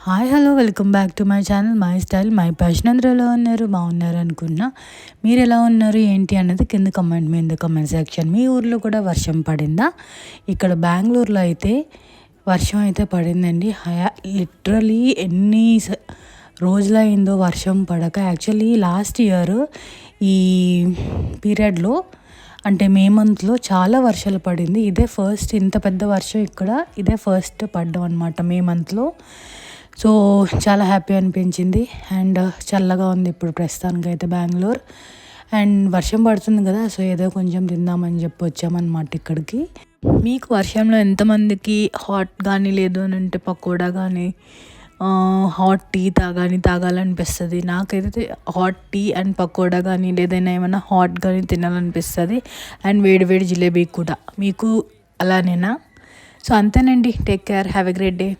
Hi hello welcome back to my channel my style my passion. అందరూ ఎలా ఉన్నారు? బాగున్నారు అనుకున్నా. మీరు ఎలా ఉన్నారు ఏంటి అన్నది కింద కమెంట్ సెక్షన్. మీ ఊర్లో కూడా వర్షం పడిందా? ఇక్కడ బెంగళూరులో అయితే వర్షం అయితే పడిందండి. లిటరలీ ఎన్ని రోజులైందో వర్షం పడక. యాక్చువల్లీ లాస్ట్ ఇయర్ ఈ పీరియడ్లో అంటే మే మంత్లో చాలా వర్షాలు పడింది. ఇదే ఫస్ట్ ఇంత పెద్ద వర్షం ఇక్కడ ఇదే ఫస్ట్ పడ్డం అనమాట మే మంత్లో. సో చాలా హ్యాపీ అనిపించింది అండ్ చల్లగా ఉంది ఇప్పుడు ప్రస్తుతానికి అయితే బెంగళూరు. అండ్ వర్షం పడుతుంది కదా, సో ఏదో కొంచెం తిందామని చెప్పి వచ్చామన్నమాట ఇక్కడికి. మీకు వర్షంలో ఎంతమందికి హాట్ కానీ లేదు అని అంటే పకోడా కానీ హాట్ టీ తాగాలనిపిస్తుంది. నాకైతే హాట్ టీ అండ్ పకోడా కానీ లేదైనా ఏమైనా హాట్ కానీ తినాలనిపిస్తుంది. అండ్ వేడి వేడి జిలేబీ కూడా. మీకు అలానేనా? సో అంతేనండి. Take care, have a great day.